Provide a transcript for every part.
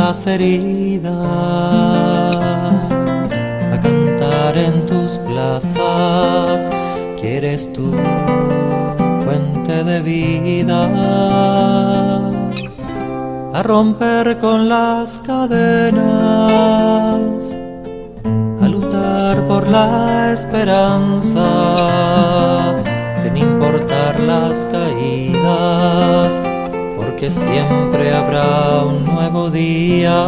las heridas, a cantar en tus plazas. Quieres tu fuente de vida, a romper con las cadenas, a luchar por la esperanza, sin importar las caídas, porque siempre habrá un nuevo día.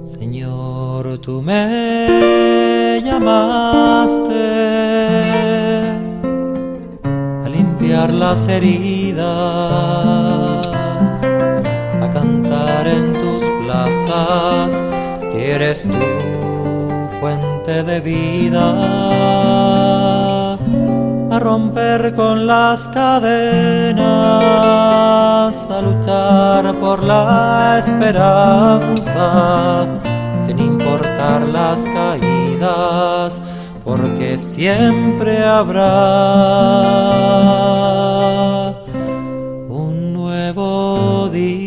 Señor, tú me llamaste a limpiar las heridas, a cantar en tus plazas, que eres tu fuente de vida, a romper con las cadenas, a luchar por la esperanza, sin importar las caídas, porque siempre habrá un nuevo día.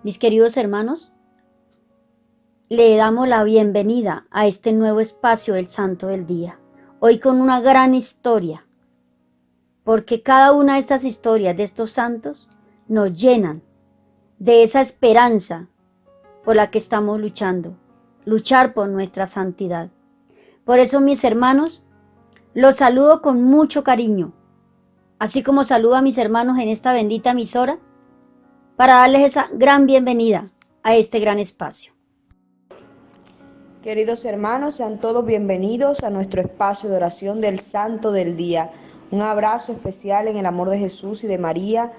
Mis queridos hermanos, le damos la bienvenida a este nuevo espacio del Santo del Día. Hoy con una gran historia, porque cada una de estas historias de estos santos nos llenan de esa esperanza por la que estamos luchando, luchar por nuestra santidad. Por eso, mis hermanos, los saludo con mucho cariño, así como saludo a mis hermanos en esta bendita emisora, para darles esa gran bienvenida a este gran espacio. Queridos hermanos, sean todos bienvenidos a nuestro espacio de oración del Santo del Día. Un abrazo especial en el amor de Jesús y de María,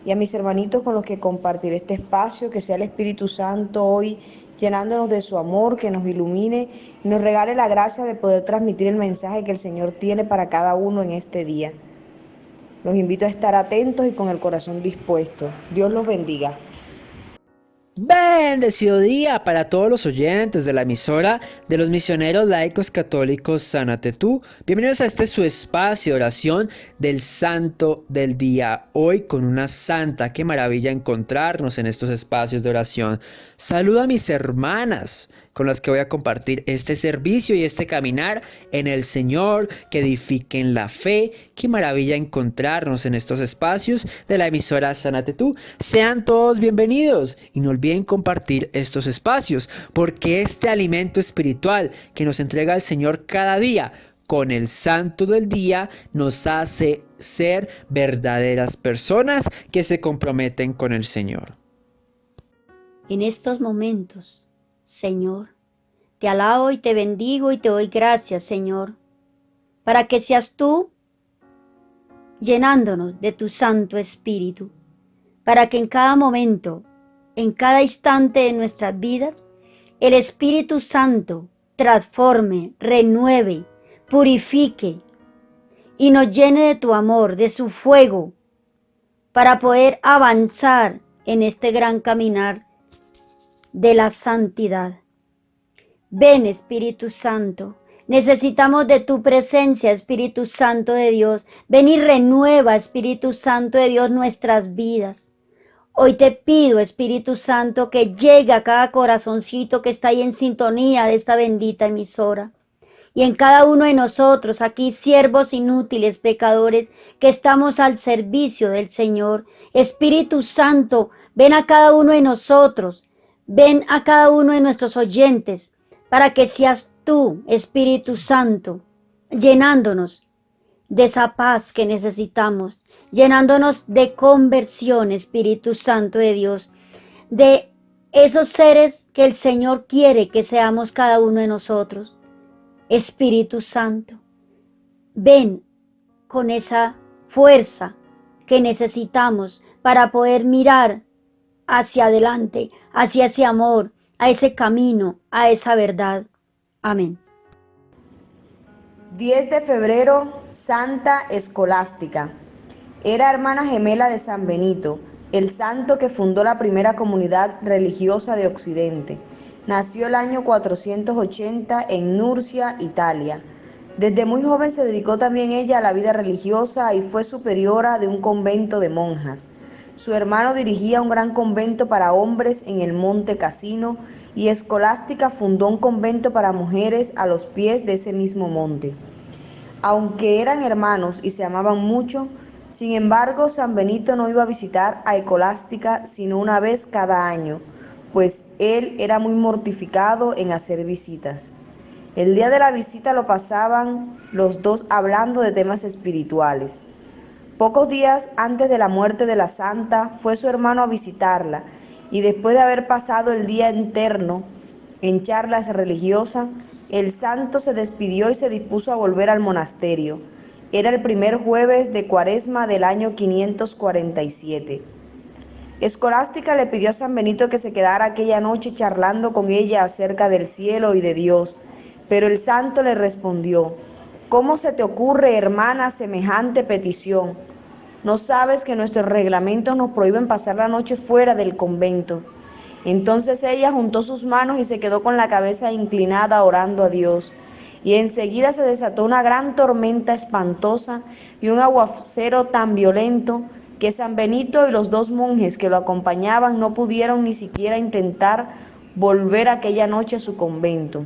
y a mis hermanitos con los que compartiré este espacio, que sea el Espíritu Santo hoy llenándonos de su amor, que nos ilumine y nos regale la gracia de poder transmitir el mensaje que el Señor tiene para cada uno en este día. Los invito a estar atentos y con el corazón dispuesto. Dios los bendiga. Bendecido día para todos los oyentes de la emisora de los misioneros laicos católicos Sánate Tú. Bienvenidos a este su espacio de oración del Santo del Día. Hoy con una santa, qué maravilla encontrarnos en estos espacios de oración. Saludo a mis hermanas con las que voy a compartir este servicio y este caminar en el Señor, que edifiquen la fe. Qué maravilla encontrarnos en estos espacios de la emisora Sánate Tú. Sean todos bienvenidos y no olviden compartir estos espacios, porque este alimento espiritual que nos entrega el Señor cada día con el Santo del Día nos hace ser verdaderas personas que se comprometen con el Señor. En estos momentos, Señor, te alabo y te bendigo y te doy gracias, Señor, para que seas tú llenándonos de tu Santo Espíritu, para que en cada momento, en cada instante de nuestras vidas, el Espíritu Santo transforme, renueve, purifique y nos llene de tu amor, de su fuego, para poder avanzar en este gran caminar de la santidad. Ven, Espíritu Santo, necesitamos de tu presencia, Espíritu Santo de Dios. Ven y renueva, Espíritu Santo de Dios, nuestras vidas. Hoy te pido, Espíritu Santo, que llegue a cada corazoncito que está ahí en sintonía de esta bendita emisora. Y en cada uno de nosotros, aquí siervos inútiles, pecadores, que estamos al servicio del Señor. Espíritu Santo, ven a cada uno de nosotros, ven a cada uno de nuestros oyentes, para que seas tú, Espíritu Santo, llenándonos de esa paz que necesitamos, llenándonos de conversión, Espíritu Santo de Dios, de esos seres que el Señor quiere que seamos cada uno de nosotros. Espíritu Santo, ven con esa fuerza que necesitamos para poder mirar hacia adelante, hacia ese amor, a ese camino, a esa verdad. Amén. 10 de febrero, Santa Escolástica. Era hermana gemela de San Benito. el santo que fundó la primera comunidad religiosa de Occidente. Nació el año 480 en Nurcia, Italia. Desde muy joven se dedicó también ella a la vida religiosa y fue superiora de un convento de monjas. Su hermano dirigía un gran convento para hombres en el Monte Cassino y Escolástica fundó un convento para mujeres a los pies de ese mismo monte. Aunque eran hermanos y se amaban mucho, sin embargo, San Benito no iba a visitar a Escolástica sino una vez cada año, pues él era muy mortificado en hacer visitas. El día de la visita lo pasaban los dos hablando de temas espirituales. Pocos días antes de la muerte de la santa, fue su hermano a visitarla y después de haber pasado el día entero en charlas religiosas, el santo se despidió y se dispuso a volver al monasterio. Era el primer jueves de Cuaresma del año 547. Escolástica le pidió a San Benito que se quedara aquella noche charlando con ella acerca del cielo y de Dios, pero el santo le respondió: ¿Cómo se te ocurre, hermana, semejante petición? ¿No sabes que nuestros reglamentos nos prohíben pasar la noche fuera del convento? Entonces ella juntó sus manos y se quedó con la cabeza inclinada orando a Dios. Y enseguida se desató una gran tormenta espantosa y un aguacero tan violento que San Benito y los dos monjes que lo acompañaban no pudieron ni siquiera intentar volver aquella noche a su convento.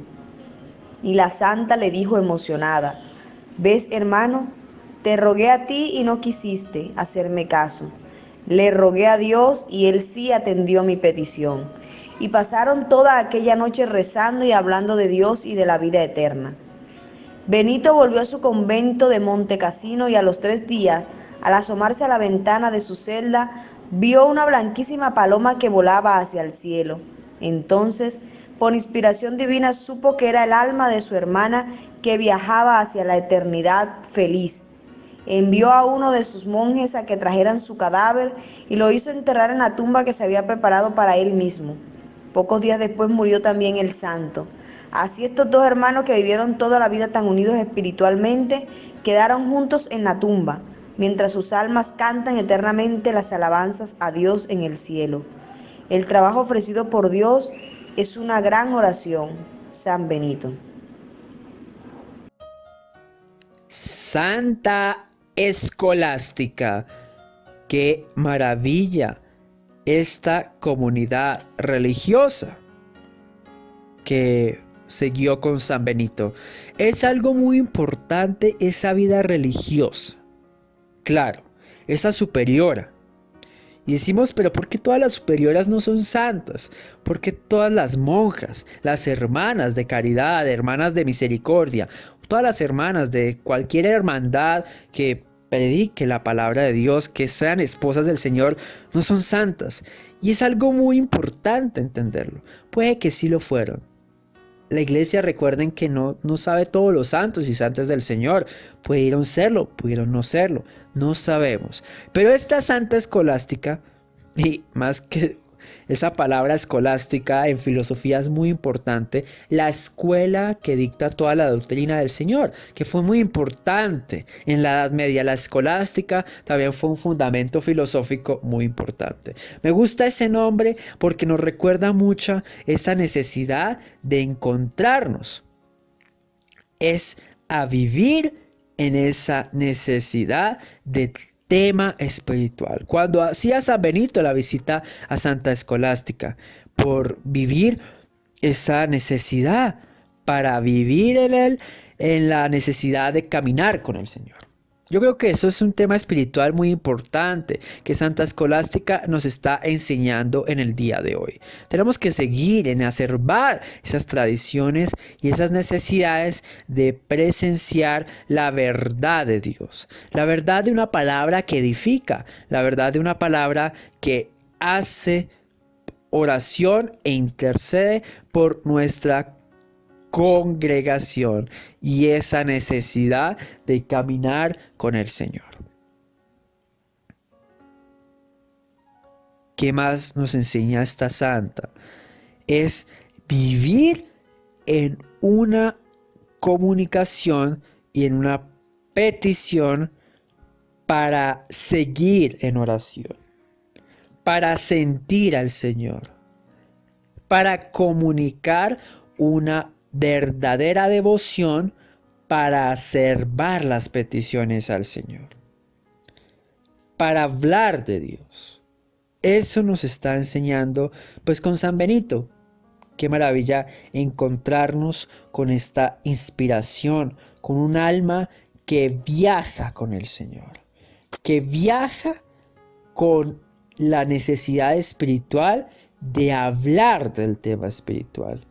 Y la santa le dijo emocionada: ¿Ves, hermano? Te rogué a ti y no quisiste hacerme caso. Le rogué a Dios y Él sí atendió mi petición. Y pasaron toda aquella noche rezando y hablando de Dios y de la vida eterna. Benito volvió a su convento de Monte Cassino y a los 3 días, al asomarse a la ventana de su celda, vio una blanquísima paloma que volaba hacia el cielo. Entonces, por inspiración divina, supo que era el alma de su hermana que viajaba hacia la eternidad feliz. Envió a uno de sus monjes a que trajeran su cadáver y lo hizo enterrar en la tumba que se había preparado para él mismo. Pocos días después murió también el santo. Así estos dos hermanos que vivieron toda la vida tan unidos espiritualmente quedaron juntos en la tumba, mientras sus almas cantan eternamente las alabanzas a Dios en el cielo. El trabajo ofrecido por Dios es una gran oración. San Benito. Santa Escolástica. ¡Qué maravilla! Esta comunidad religiosa que siguió con San Benito. Es algo muy importante esa vida religiosa. Claro, esa superiora. Y decimos, pero ¿por qué todas las superioras no son santas? ¿Por qué todas las monjas, las hermanas de caridad, hermanas de misericordia, todas las hermanas de cualquier hermandad que predique la palabra de Dios, que sean esposas del Señor, no son santas? Y es algo muy importante entenderlo. Puede que sí lo fueron. La iglesia, recuerden que no sabe todos los santos y santas del Señor. Pudieron serlo, pudieron no serlo, no sabemos. Pero esta Santa Escolástica, y más que esa palabra escolástica en filosofía es muy importante, la escuela que dicta toda la doctrina del Señor, que fue muy importante en la Edad Media. La escolástica también fue un fundamento filosófico muy importante. Me gusta ese nombre porque nos recuerda mucho esa necesidad de encontrarnos. Es a vivir en esa necesidad de tema espiritual. Cuando hacía San Benito la visita a Santa Escolástica, por vivir esa necesidad, para vivir en él, en la necesidad de caminar con el Señor. Yo creo que eso es un tema espiritual muy importante que Santa Escolástica nos está enseñando en el día de hoy. Tenemos que seguir en acervar esas tradiciones y esas necesidades de presenciar la verdad de Dios. La verdad de una palabra que edifica, la verdad de una palabra que hace oración e intercede por nuestra congregación y esa necesidad de caminar con el Señor. ¿Qué más nos enseña esta santa? Es vivir en una comunicación y en una petición para seguir en oración. para sentir al Señor, para comunicar una verdadera devoción, para acervar las peticiones al Señor, para hablar de Dios. Eso nos está enseñando pues con San Benito. Qué maravilla encontrarnos con esta inspiración, con un alma que viaja con el Señor, que viaja con la necesidad espiritual de hablar del tema espiritual,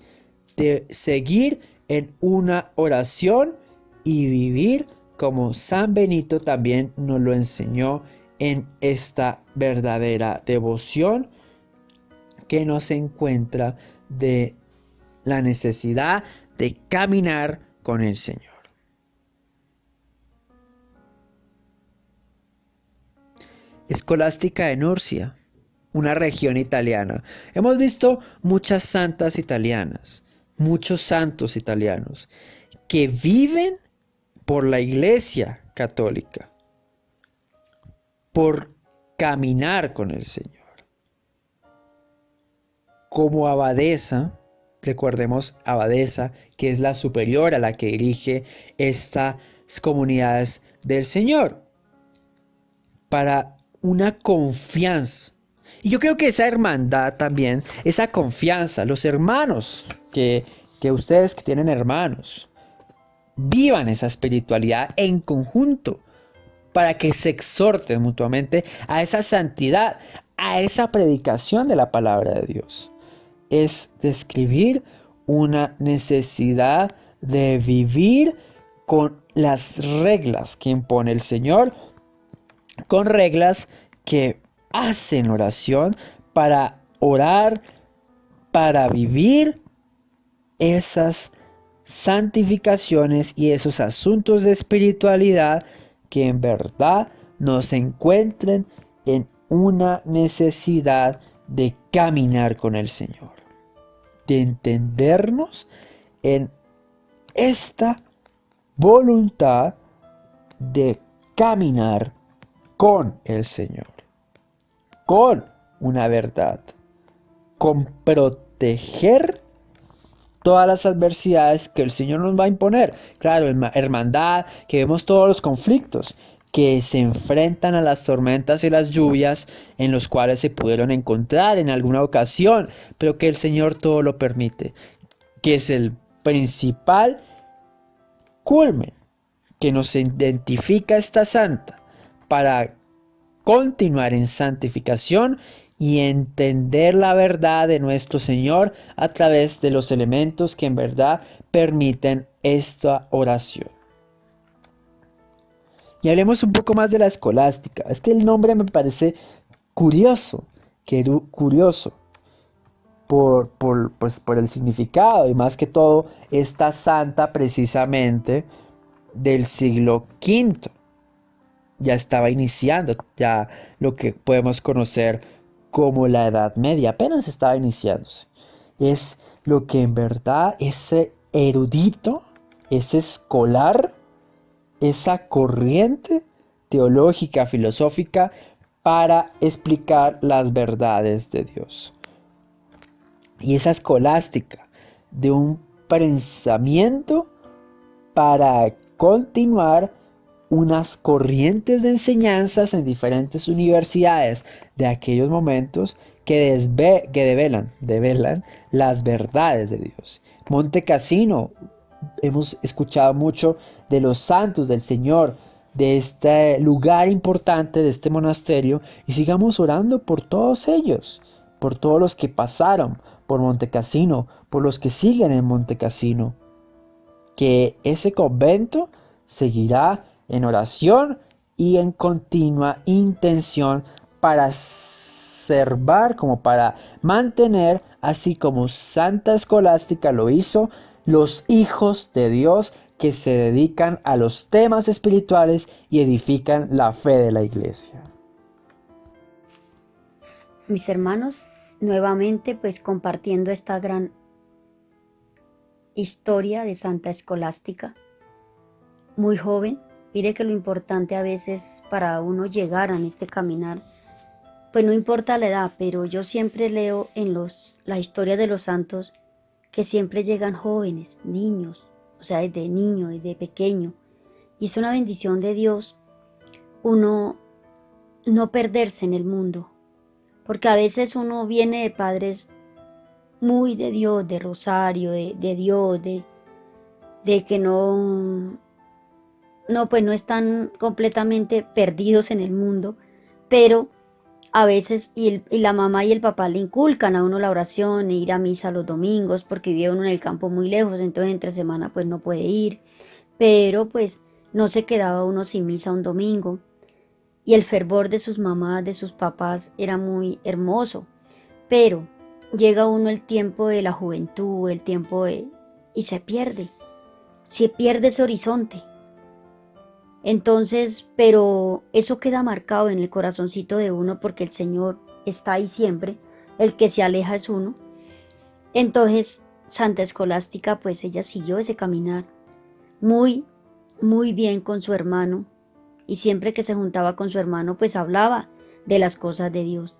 de seguir en una oración y vivir como San Benito también nos lo enseñó en esta verdadera devoción que nos encuentra de la necesidad de caminar con el Señor. Escolástica de Nurcia, una región italiana. Hemos visto muchas santas italianas, muchos santos italianos que viven por la Iglesia católica, por caminar con el Señor. Como abadesa, recordemos abadesa, que es la superiora, la que dirige estas comunidades del Señor, para una confianza. Y yo creo que esa hermandad también, esa confianza, los hermanos, que ustedes que tienen hermanos, vivan esa espiritualidad en conjunto, para que se exhorten mutuamente a esa santidad, a esa predicación de la palabra de Dios. Es describir una necesidad de vivir con las reglas que impone el Señor, con reglas que hacen oración para orar, para vivir esas santificaciones y esos asuntos de espiritualidad que en verdad nos encuentren en una necesidad de caminar con el Señor, de entendernos en esta voluntad de caminar con el Señor, con una verdad, con proteger todas las adversidades que el Señor nos va a imponer. Claro, hermandad, que vemos todos los conflictos que se enfrentan a las tormentas y las lluvias en los cuales se pudieron encontrar en alguna ocasión, pero que el Señor todo lo permite, que es el principal culmen que nos identifica esta santa para continuar en santificación y entender la verdad de nuestro Señor a través de los elementos que en verdad permiten esta oración. Y hablemos un poco más de la escolástica. Es que el nombre me parece curioso, por el significado y más que todo esta santa precisamente del siglo V. Ya estaba iniciando ya lo que podemos conocer como la Edad Media, apenas estaba iniciándose. Es lo que en verdad ese erudito, ese escolar, esa corriente teológica, filosófica, para explicar las verdades de Dios. Y esa escolástica de un pensamiento para continuar unas corrientes de enseñanzas en diferentes universidades de aquellos momentos que develan las verdades de Dios. Monte Cassino, hemos escuchado mucho de los santos del Señor, de este lugar importante, de este monasterio, y sigamos orando por todos ellos, por todos los que pasaron por Monte Cassino, por los que siguen en Monte Cassino, que ese convento seguirá en oración y en continua intención para conservar, como para mantener, así como Santa Escolástica lo hizo, los hijos de Dios que se dedican a los temas espirituales y edifican la fe de la Iglesia. Mis hermanos, nuevamente pues compartiendo esta gran historia de Santa Escolástica, muy joven. Mire que lo importante a veces para uno llegar en este caminar pues no importa la edad, pero yo siempre leo en la historia de los santos que siempre llegan jóvenes, niños, o sea, desde niño, desde pequeño. Y es una bendición de Dios uno no perderse en el mundo, porque a veces uno viene de padres muy de Dios, de rosario, de Dios, de que pues no están completamente perdidos en el mundo, pero a veces y la mamá y el papá le inculcan a uno la oración e ir a misa los domingos porque vive uno en el campo muy lejos, entonces entre semana pues no puede ir, pero pues no se quedaba uno sin misa un domingo y el fervor de sus mamás, de sus papás era muy hermoso, pero llega uno el tiempo de la juventud, y se pierde ese horizonte. Entonces, pero eso queda marcado en el corazoncito de uno porque el Señor está ahí siempre, el que se aleja es uno. Entonces, Santa Escolástica, pues ella siguió ese caminar muy, muy bien con su hermano y siempre que se juntaba con su hermano, pues hablaba de las cosas de Dios.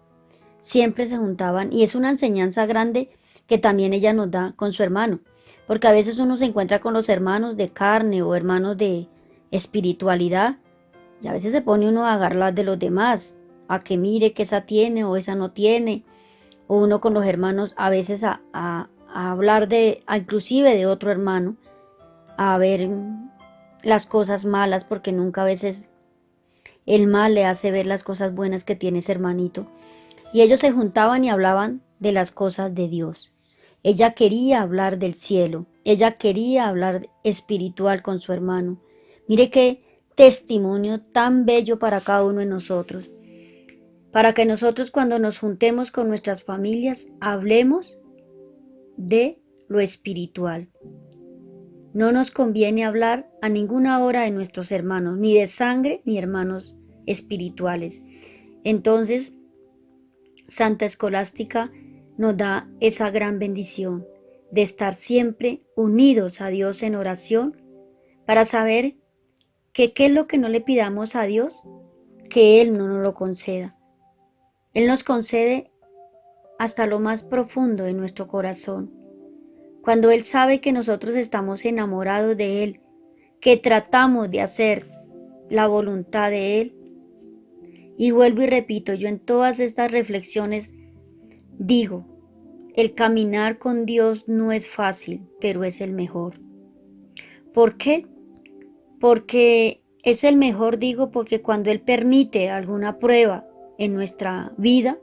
Siempre se juntaban y es una enseñanza grande que también ella nos da con su hermano, porque a veces uno se encuentra con los hermanos de carne o hermanos de espiritualidad y a veces se pone uno a agarrar de los demás, a que mire que esa tiene o esa no tiene, o uno con los hermanos a veces a hablar inclusive de otro hermano, a ver las cosas malas, porque nunca a veces el mal le hace ver las cosas buenas que tiene ese hermanito. Y ellos se juntaban y hablaban de las cosas de Dios. Ella quería hablar del cielo, ella quería hablar espiritual con su hermano. Mire qué testimonio tan bello para cada uno de nosotros. Para que nosotros cuando nos juntemos con nuestras familias hablemos de lo espiritual. No nos conviene hablar a ninguna hora de nuestros hermanos, ni de sangre ni hermanos espirituales. Entonces, Santa Escolástica nos da esa gran bendición de estar siempre unidos a Dios en oración para saber que qué es lo que no le pidamos a Dios, que Él no nos lo conceda. Él nos concede hasta lo más profundo de nuestro corazón. Cuando Él sabe que nosotros estamos enamorados de Él, que tratamos de hacer la voluntad de Él. Y vuelvo y repito, yo en todas estas reflexiones digo, el caminar con Dios no es fácil, pero es el mejor. ¿Por qué? Porque es el mejor, digo, porque cuando Él permite alguna prueba en nuestra vida,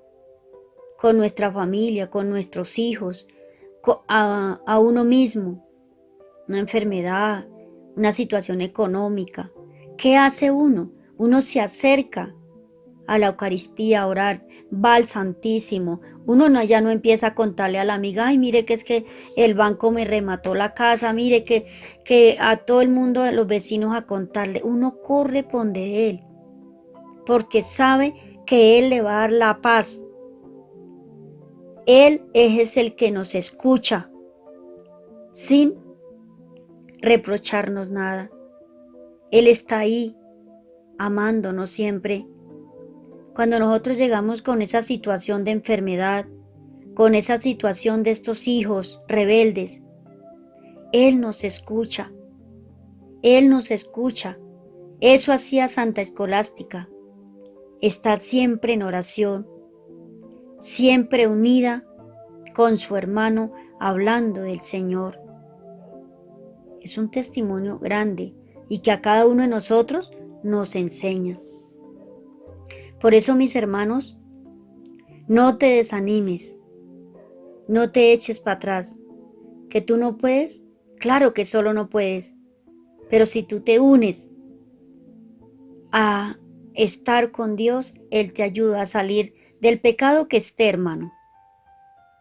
con nuestra familia, con nuestros hijos, a uno mismo, una enfermedad, una situación económica, ¿qué hace uno? Uno se acerca a la Eucaristía a orar, va al Santísimo. Uno ya no empieza a contarle a la amiga, ay, mire que es que el banco me remató la casa, mire que a todo el mundo, a los vecinos a contarle. Uno corre por donde Él, porque sabe que Él le va a dar la paz. Él es el que nos escucha sin reprocharnos nada. Él está ahí, amándonos siempre. Cuando nosotros llegamos con esa situación de enfermedad, con esa situación de estos hijos rebeldes, Él nos escucha. Él nos escucha. Eso hacía Santa Escolástica. Estar siempre en oración, siempre unida con su hermano hablando del Señor. Es un testimonio grande y que a cada uno de nosotros nos enseña. Por eso, mis hermanos, no te desanimes, no te eches para atrás. ¿Que tú no puedes? Claro que solo no puedes. Pero si tú te unes a estar con Dios, Él te ayuda a salir del pecado que esté, hermano.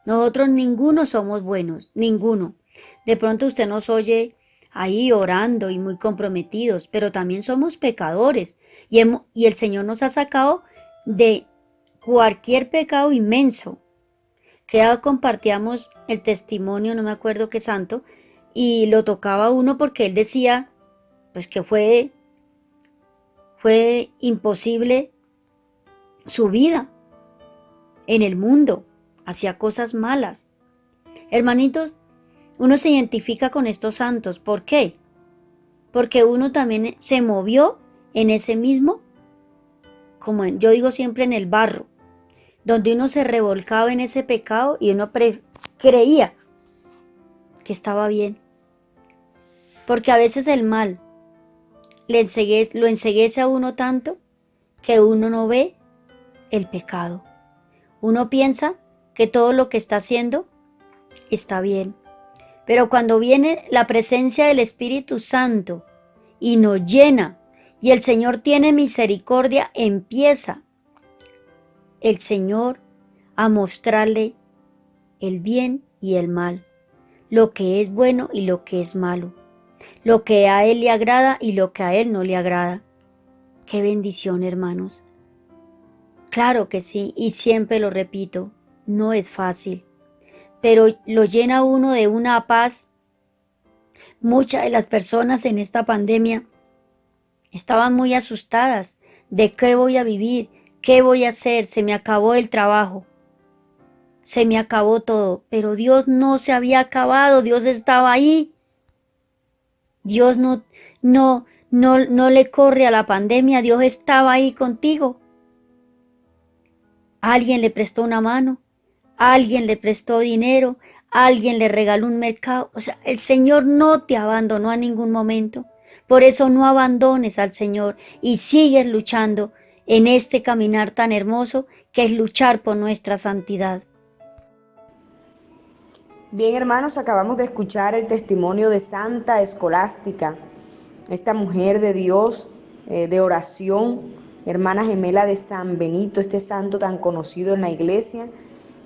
Nosotros ninguno somos buenos, ninguno. De pronto usted nos oye ahí orando y muy comprometidos, pero también somos pecadores y el Señor nos ha sacado de cualquier pecado inmenso. Que ya compartíamos el testimonio, no me acuerdo qué santo, y lo tocaba uno porque él decía pues que fue imposible su vida, en el mundo, hacía cosas malas. Hermanitos, uno se identifica con estos santos. ¿Por qué? Porque uno también se movió en ese mismo, yo digo siempre, en el barro, donde uno se revolcaba en ese pecado y uno creía que estaba bien. Porque a veces el mal lo enceguece a uno tanto que uno no ve el pecado. Uno piensa que todo lo que está haciendo está bien. Pero cuando viene la presencia del Espíritu Santo y nos llena, y el Señor tiene misericordia, empieza el Señor a mostrarle el bien y el mal, lo que es bueno y lo que es malo, lo que a Él le agrada y lo que a Él no le agrada. ¡Qué bendición, hermanos! Claro que sí, y siempre lo repito, no es fácil, pero lo llena uno de una paz. Muchas de las personas en esta pandemia estaban muy asustadas de qué voy a vivir, qué voy a hacer, se me acabó el trabajo, se me acabó todo, pero Dios no se había acabado, Dios estaba ahí. Dios no le corre a la pandemia, Dios estaba ahí contigo. Alguien le prestó una mano, alguien le prestó dinero, alguien le regaló un mercado. O sea, el Señor no te abandonó a ningún momento. Por eso no abandones al Señor y sigues luchando en este caminar tan hermoso que es luchar por nuestra santidad. Bien, hermanos, acabamos de escuchar el testimonio de Santa Escolástica, esta mujer de Dios, de oración, hermana gemela de San Benito, este santo tan conocido en la iglesia,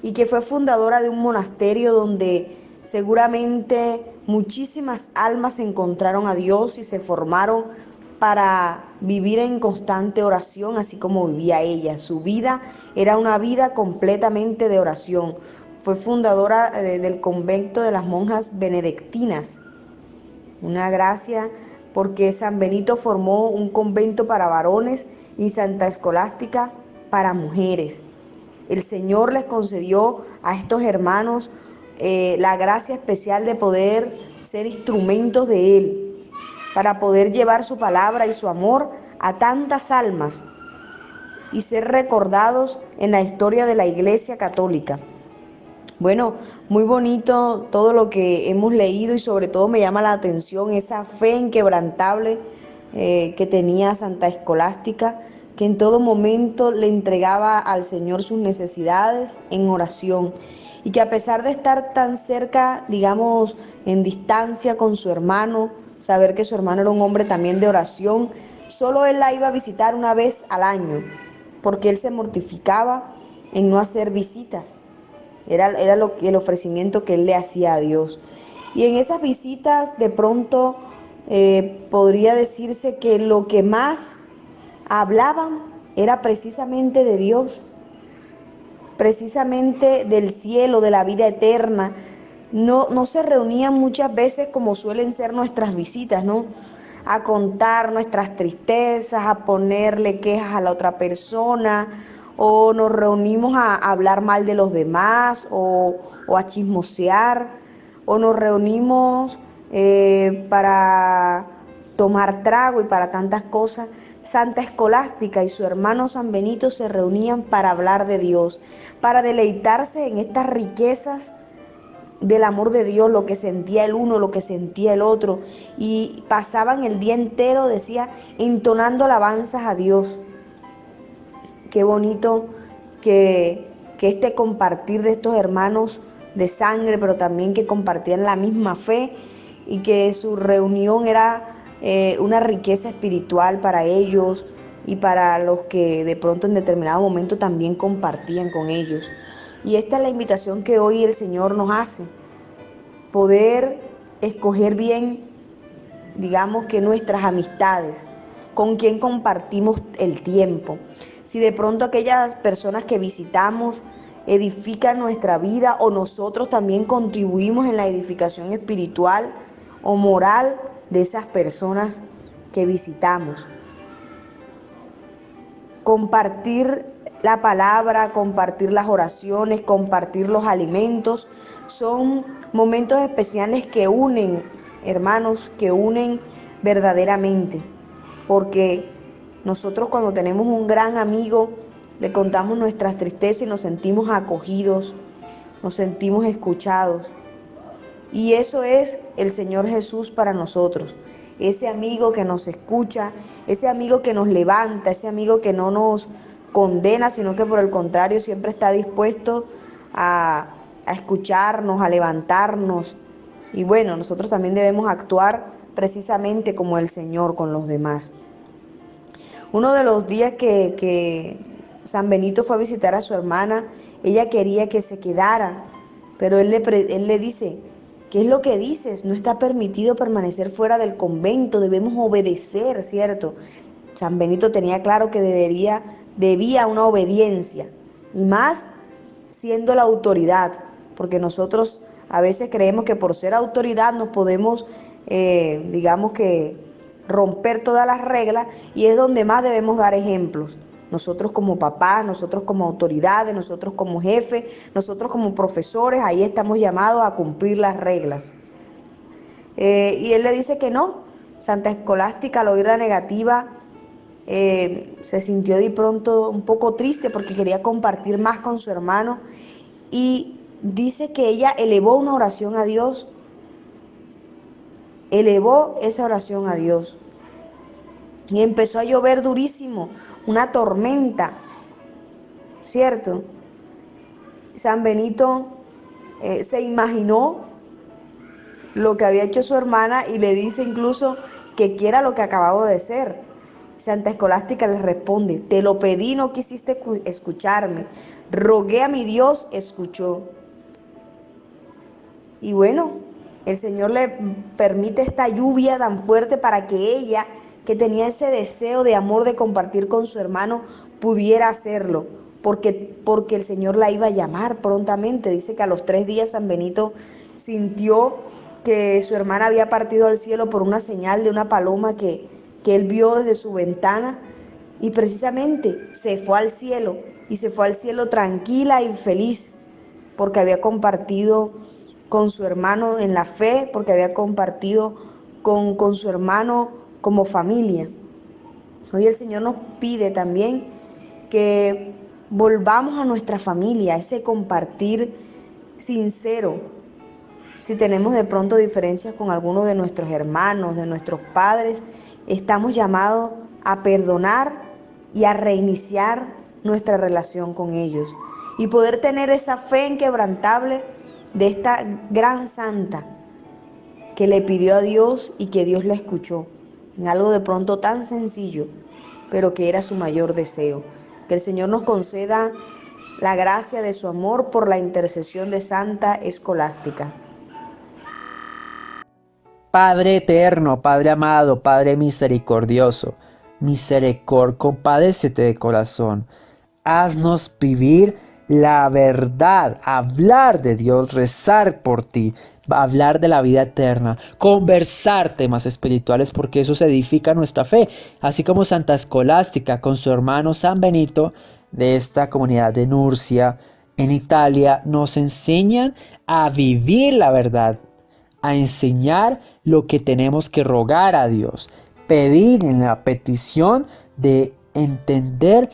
y que fue fundadora de un monasterio donde seguramente muchísimas almas encontraron a Dios y se formaron para vivir en constante oración, así como vivía ella. Su vida era una vida completamente de oración. Fue fundadora del convento de las monjas benedictinas. Una gracia, porque San Benito formó un convento para varones y Santa Escolástica para mujeres. El Señor les concedió a estos hermanos la gracia especial de poder ser instrumentos de Él, para poder llevar su palabra y su amor a tantas almas y ser recordados en la historia de la Iglesia Católica. Bueno, muy bonito todo lo que hemos leído y sobre todo me llama la atención esa fe inquebrantable que tenía Santa Escolástica, que en todo momento le entregaba al Señor sus necesidades en oración y que a pesar de estar tan cerca, digamos, en distancia con su hermano, saber que su hermano era un hombre también de oración, solo él la iba a visitar una vez al año, porque él se mortificaba en no hacer visitas. Era el ofrecimiento que él le hacía a Dios. Y en esas visitas de pronto podría decirse que lo que más hablaban era precisamente de Dios, precisamente del cielo, de la vida eterna. No se reunían muchas veces como suelen ser nuestras visitas, ¿no? A contar nuestras tristezas, a ponerle quejas a la otra persona, o nos reunimos a hablar mal de los demás, o a chismosear, o nos reunimos para tomar trago y para tantas cosas. Santa Escolástica y su hermano San Benito se reunían para hablar de Dios, para deleitarse en estas riquezas del amor de Dios, lo que sentía el uno, lo que sentía el otro, y pasaban el día entero, decía, entonando alabanzas a Dios. Qué bonito que este compartir de estos hermanos de sangre, pero también que compartían la misma fe y que su reunión era una riqueza espiritual para ellos y para los que de pronto en determinado momento también compartían con ellos. Y esta es la invitación que hoy el Señor nos hace, poder escoger bien, digamos que nuestras amistades, con quien compartimos el tiempo. Si de pronto aquellas personas que visitamos edifican nuestra vida o nosotros también contribuimos en la edificación espiritual o moral de esas personas que visitamos. Compartir la palabra, compartir las oraciones, compartir los alimentos. Son momentos especiales que unen, hermanos, que unen verdaderamente. Porque nosotros cuando tenemos un gran amigo, le contamos nuestras tristezas y nos sentimos acogidos, nos sentimos escuchados. Y eso es el Señor Jesús para nosotros. Ese amigo que nos escucha, ese amigo que nos levanta, ese amigo que no nos condena, sino que por el contrario siempre está dispuesto a escucharnos, a levantarnos. Y bueno, nosotros también debemos actuar precisamente como el Señor con los demás. Uno de los días que San Benito fue a visitar a su hermana, ella quería que se quedara, pero él le dice: ¿qué es lo que dices? No está permitido permanecer fuera del convento, debemos obedecer, ¿cierto? San Benito tenía claro que debía una obediencia, y más siendo la autoridad, porque nosotros a veces creemos que por ser autoridad nos podemos, digamos que, romper todas las reglas, y es donde más debemos dar ejemplos. Nosotros como papás, nosotros como autoridades, nosotros como jefes, nosotros como profesores, ahí estamos llamados a cumplir las reglas. Y él le dice que no. Santa Escolástica, al oír la negativa, se sintió de pronto un poco triste porque quería compartir más con su hermano, y dice que ella elevó una oración a Dios, elevó esa oración a Dios, y empezó a llover durísimo, una tormenta, ¿cierto? San Benito se imaginó lo que había hecho su hermana y le dice incluso que quiera lo que acababa de ser. Santa Escolástica le responde: te lo pedí, no quisiste escucharme, rogué a mi Dios, escuchó. Y bueno, el Señor le permite esta lluvia tan fuerte para que ella, que tenía ese deseo de amor de compartir con su hermano, pudiera hacerlo, porque el Señor la iba a llamar prontamente. Dice que a los 3 días San Benito sintió que su hermana había partido al cielo por una señal de una paloma que él vio desde su ventana, y precisamente se fue al cielo, y se fue al cielo tranquila y feliz, porque había compartido con su hermano en la fe, porque había compartido con su hermano como familia. Hoy el Señor nos pide también que volvamos a nuestra familia, ese compartir sincero. Si tenemos de pronto diferencias con alguno de nuestros hermanos, de nuestros padres, estamos llamados a perdonar y a reiniciar nuestra relación con ellos, y poder tener esa fe inquebrantable de esta gran santa que le pidió a Dios y que Dios la escuchó en algo de pronto tan sencillo, pero que era su mayor deseo. Que el Señor nos conceda la gracia de su amor por la intercesión de Santa Escolástica. Padre eterno, Padre amado, Padre misericordioso, compadécete de corazón. Haznos vivir la verdad, hablar de Dios, rezar por ti, hablar de la vida eterna, conversar temas espirituales, porque eso se edifica nuestra fe. Así como Santa Escolástica con su hermano San Benito de esta comunidad de Nurcia en Italia nos enseñan a vivir la verdad, a enseñar lo que tenemos que rogar a Dios, pedir en la petición de entender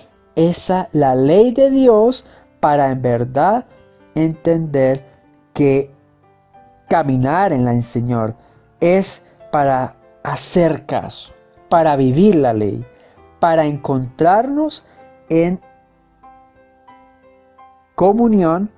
la ley de Dios, para en verdad entender que caminar en el Señor es para hacer caso, para vivir la ley, para encontrarnos en comunión,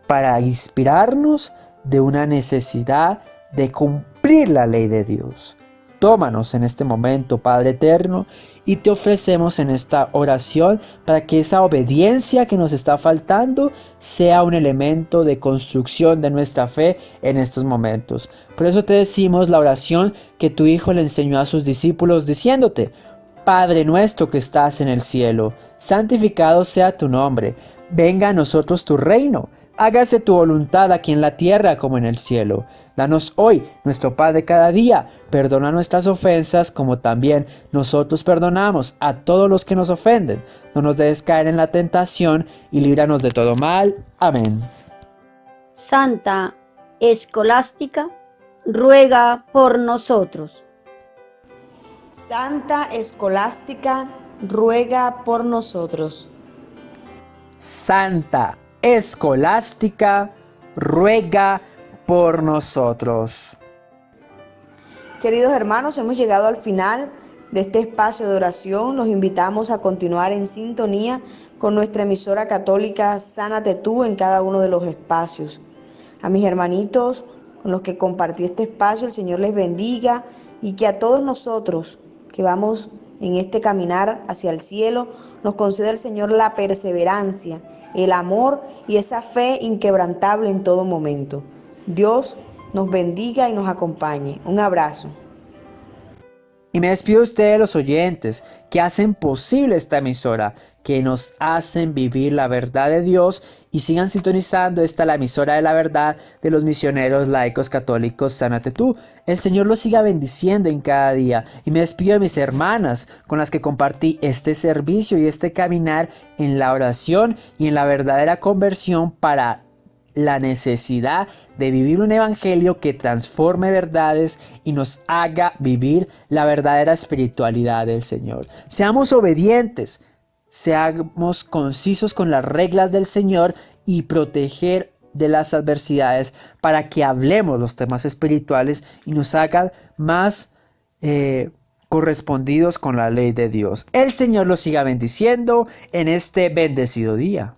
para inspirarnos de una necesidad de cumplir la ley de Dios. Tómanos en este momento, Padre eterno, y te ofrecemos en esta oración para que esa obediencia que nos está faltando sea un elemento de construcción de nuestra fe en estos momentos. Por eso te decimos la oración que tu Hijo le enseñó a sus discípulos diciéndote: Padre nuestro que estás en el cielo, santificado sea tu nombre, venga a nosotros tu reino. Hágase tu voluntad aquí en la tierra como en el cielo. Danos hoy nuestro pan de cada día. Perdona nuestras ofensas como también nosotros perdonamos a todos los que nos ofenden. No nos dejes caer en la tentación y líbranos de todo mal. Amén. Santa Escolástica, ruega por nosotros. Santa Escolástica, ruega por nosotros. Santa Escolástica, ruega por nosotros. Queridos hermanos, hemos llegado al final de este espacio de oración. Los invitamos a continuar en sintonía con nuestra emisora católica Sánate Tú en cada uno de los espacios. A mis hermanitos con los que compartí este espacio, el Señor les bendiga y que a todos nosotros que vamos en este caminar hacia el cielo, nos conceda el Señor la perseverancia, el amor y esa fe inquebrantable en todo momento. Dios nos bendiga y nos acompañe. Un abrazo. Y me despido de ustedes, los oyentes, que hacen posible esta emisora, que nos hacen vivir la verdad de Dios y sigan sintonizando la emisora de la verdad de los misioneros laicos católicos Sánate Tú. El Señor los siga bendiciendo en cada día. Y me despido de mis hermanas con las que compartí este servicio y este caminar en la oración y en la verdadera conversión para la necesidad de vivir un evangelio que transforme verdades y nos haga vivir la verdadera espiritualidad del Señor. Seamos obedientes, seamos concisos con las reglas del Señor y proteger de las adversidades para que hablemos los temas espirituales y nos hagan más correspondidos con la ley de Dios. El Señor los siga bendiciendo en este bendecido día.